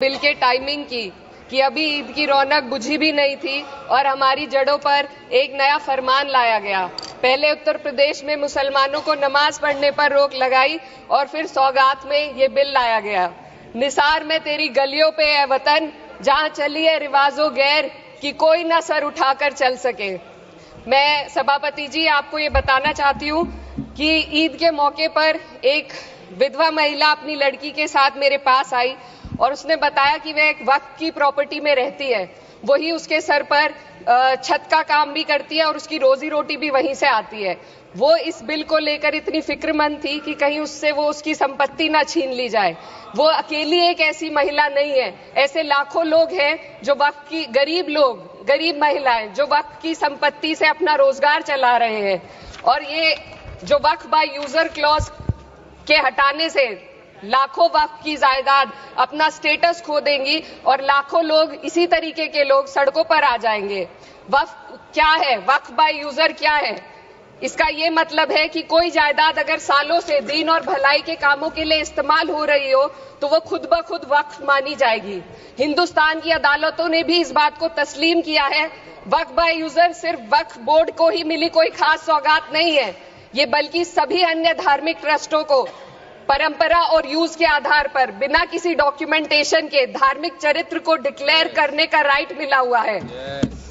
Bill के timing की कि अभी ईद की रौनक बुझी भी नहीं थी और हमारी जड़ों पर एक नया फरमान लाया गया। पहले उत्तर प्रदेश में मुसलमानों को नमाज पढ़ने पर रोक लगाई और फिर सौगात में ये बिल लाया गया। निसार में तेरी गलियों पे है वतन, जहां चली है रिवाजो गैर कि कोई ना सर उठाकर चल सके। मैं सभापति जी आपको ये बताना चाहती हूँ कि ईद के मौके पर एक विधवा महिला अपनी लड़की के साथ मेरे पास आई और उसने बताया कि वह एक वक्फ की प्रॉपर्टी में रहती है, वही उसके सर पर छत का काम भी करती है और उसकी रोजी रोटी भी वहीं से आती है। वो इस बिल को लेकर इतनी फिक्रमंद थी कि कहीं उससे वो उसकी संपत्ति ना छीन ली जाए। वो अकेली एक ऐसी महिला नहीं है, ऐसे लाखों लोग हैं जो वक्फ की गरीब महिलाएं जो वक्फ की संपत्ति से अपना रोजगार चला रहे हैं। और ये जो वक्फ बाय यूजर क्लॉज के हटाने से लाखों वक्फ की जायदाद अपना स्टेटस खो देंगी और लाखों लोग इसी तरीके के लोग सड़कों पर आ जाएंगे। वक्फ क्या है? वक्फ बाय यूजर क्या है? इसका ये मतलब है कि कोई जायदाद अगर सालों से दीन और भलाई के कामों के लिए इस्तेमाल हो रही हो तो वो खुद ब खुद वक्फ मानी जाएगी। हिंदुस्तान की अदालतों ने भी इस बात को तस्लीम किया है। वक्फ बाय यूजर सिर्फ वक्फ बोर्ड को ही मिली कोई खास सौगात नहीं है, ये बल्कि सभी अन्य धार्मिक ट्रस्टों को परंपरा और यूज के आधार पर बिना किसी डॉक्यूमेंटेशन के धार्मिक चरित्र को डिक्लेयर करने का राइट मिला हुआ है।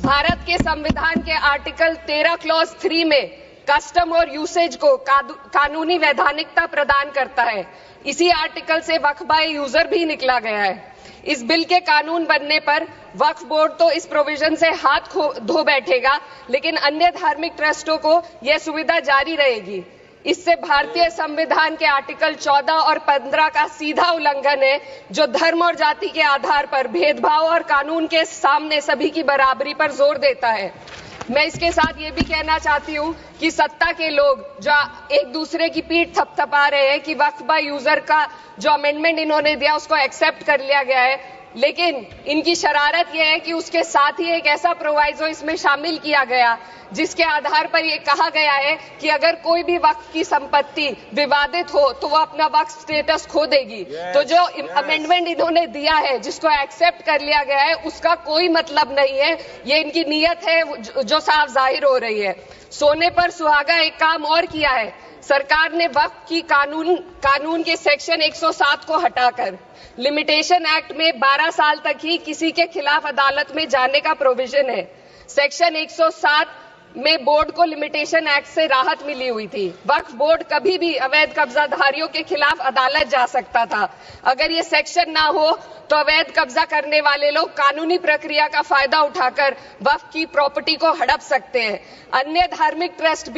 भारत के संविधान के आर्टिकल 13 क्लॉज 3 में कस्टम और यूसेज को कानूनी वैधानिकता प्रदान करता है। इसी आर्टिकल से वक्फ बाय यूजर भी निकला गया है। इस बिल के कानून बनने पर वक्फ बोर्ड तो इस प्रोविजन से हाथ धो बैठेगा, लेकिन अन्य धार्मिक ट्रस्टों को यह सुविधा जारी रहेगी। इससे भारतीय संविधान के आर्टिकल 14 और 15 का सीधा उल्लंघन है, जो धर्म और जाति के आधार पर भेदभाव और कानून के सामने सभी की बराबरी पर जोर देता है। मैं इसके साथ ये भी कहना चाहती हूँ कि सत्ता के लोग जो एक दूसरे की पीठ थपथपा रहे हैं कि वक्फ बाय यूजर का जो अमेंडमेंट इन्होंने दिया उसको एक्सेप्ट कर लिया गया है, लेकिन इनकी शरारत यह है कि उसके साथ ही एक ऐसा प्रोवाइजो इसमें शामिल किया गया जिसके आधार पर यह कहा गया है कि अगर कोई भी वक्फ की संपत्ति विवादित हो तो वो अपना वक्फ स्टेटस खो देगी। तो जो अमेंडमेंट इन्होंने दिया है, जिसको एक्सेप्ट कर लिया गया है, उसका कोई मतलब नहीं है। ये इनकी नीयत है जो साफ जाहिर हो रही है। सोने पर सुहागा एक काम और किया है। सरकार ने वक्फ की कानून के सेक्शन 107 को हटाकर लिमिटेशन एक्ट में 12 साल तक ही किसी के खिलाफ अदालत में जाने का प्रोविजन है। सेक्शन 107 में बोर्ड को लिमिटेशन एक्ट से राहत मिली हुई थी। वक्फ बोर्ड कभी भी अवैध कब्जाधारियों के खिलाफ अदालत जा सकता था। अगर ये सेक्शन ना हो तो अवैध कब्जा करने वाले लोग कानूनी प्रक्रिया का फायदा उठाकर वक्फ की प्रॉपर्टी को हड़प सकते हैं। अन्य धार्मिक ट्रस्टों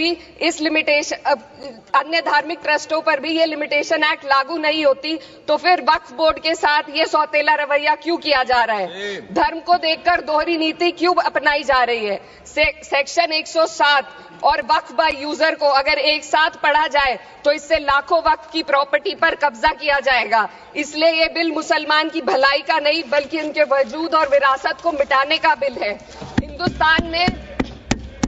पर भी ये लिमिटेशन एक्ट लागू नहीं होती, तो फिर वक्फ बोर्ड के साथ ये सौतेला रवैया क्यों किया जा रहा है? धर्म को देखकर दोहरी नीति क्यों अपनाई जा रही है? सेक्शन 107 और वक्फ बाय यूजर को अगर एक साथ पढ़ा जाए तो इससे लाखों वक्फ की प्रॉपर्टी पर कब्जा किया जाएगा। इसलिए ये बिल मुसलमान की भलाई का नहीं बल्कि उनके वजूद और विरासत को मिटाने का बिल है।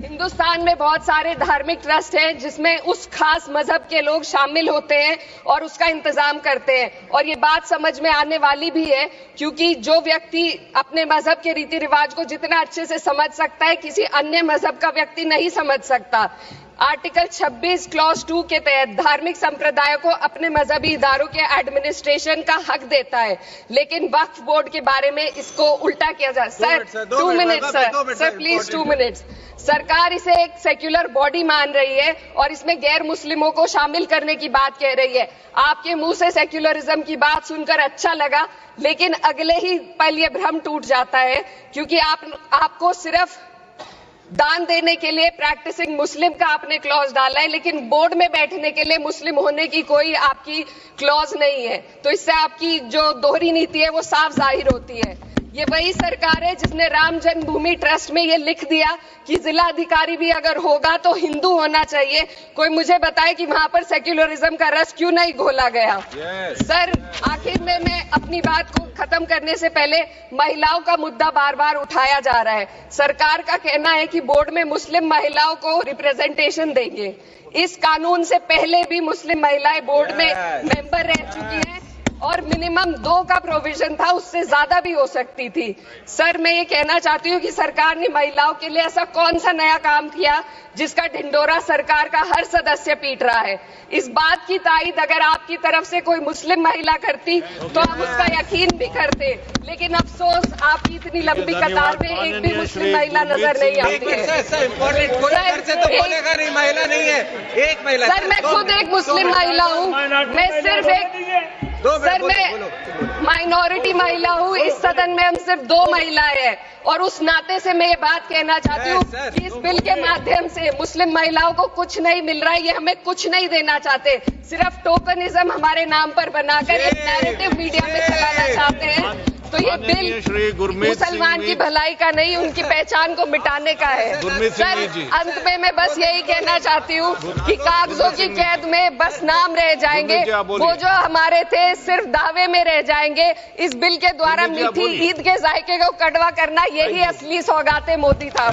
हिंदुस्तान में बहुत सारे धार्मिक ट्रस्ट हैं जिसमें उस खास मजहब के लोग शामिल होते हैं और उसका इंतजाम करते हैं। और ये बात समझ में आने वाली भी है, क्योंकि जो व्यक्ति अपने मजहब के रीति रिवाज को जितना अच्छे से समझ सकता है, किसी अन्य मजहब का व्यक्ति नहीं समझ सकता। आर्टिकल 26 क्लॉज 2 के तहत धार्मिक संप्रदायों को अपने मजहबी इदारों के एडमिनिस्ट्रेशन का हक देता है, लेकिन वक्फ बोर्ड के बारे में इसको उल्टा किया जा। Sir 2 minute sir please 2 minutes. सरकार इसे एक सेक्युलर बॉडी मान रही है और इसमें गैर मुस्लिमों को शामिल करने की बात कह रही है। आपके मुंह से सेक्युलरिज्म की बात सुनकर अच्छा लगा, लेकिन अगले ही पल ये भ्रम टूट जाता है, क्योंकि आपको सिर्फ दान देने के लिए प्रैक्टिसिंग मुस्लिम का आपने क्लॉज डाला है, लेकिन बोर्ड में बैठने के लिए मुस्लिम होने की कोई आपकी क्लॉज नहीं है। तो इससे आपकी जो दोहरी नीति है वो साफ जाहिर होती है। ये वही सरकार है जिसने राम जन्मभूमि ट्रस्ट में ये लिख दिया कि जिला अधिकारी भी अगर होगा तो हिंदू होना चाहिए। कोई मुझे बताए कि वहां पर सेक्युलरिज्म का रस क्यों नहीं घोला गया? सर आखिर में मैं अपनी बात को खत्म करने से पहले महिलाओं का मुद्दा बार बार उठाया जा रहा है। सरकार का कहना है कि बोर्ड में मुस्लिम महिलाओं को रिप्रेजेंटेशन देंगे। इस कानून से पहले भी मुस्लिम महिलाएं बोर्ड में मेंबर रह चुकी हैं और मिनिमम 2 का प्रोविजन था, उससे ज्यादा भी हो सकती थी। सर, मैं ये कहना चाहती हूँ कि सरकार ने महिलाओं के लिए ऐसा कौन सा नया काम किया जिसका ढिंडोरा सरकार का हर सदस्य पीट रहा है। इस बात की तायीद अगर आपकी तरफ से कोई मुस्लिम महिला करती तो आप उसका यकीन भी करते, लेकिन अफसोस आपकी इतनी लंबी कतार में एक भी मुस्लिम महिला नजर नहीं आती है। सर, मैं खुद एक मुस्लिम महिला हूँ, मैं सिर्फ एक सर मैं माइनॉरिटी महिला हूँ। इस सदन में हम सिर्फ 2 महिलाएं हैं और उस नाते से मैं ये बात कहना चाहती हूँ कि इस बिल के माध्यम से मुस्लिम महिलाओं को कुछ नहीं मिल रहा है। ये हमें कुछ नहीं देना चाहते, सिर्फ टोकनिज्म हमारे नाम पर बनाकर एक नैरेटिव मीडिया में चलाना चाहते हैं। तो ये बिल मुसलमान की भलाई का नहीं, उनकी पहचान को मिटाने का है। सर, अंत में मैं बस यही कहना चाहती हूँ कि कागजों की कैद में बस नाम रह जाएंगे, वो जो हमारे थे सिर्फ दावे में रह जाएंगे। इस बिल के द्वारा मीठी ईद के जायके को कड़वा करना, यही असली सौगाते मोदी था।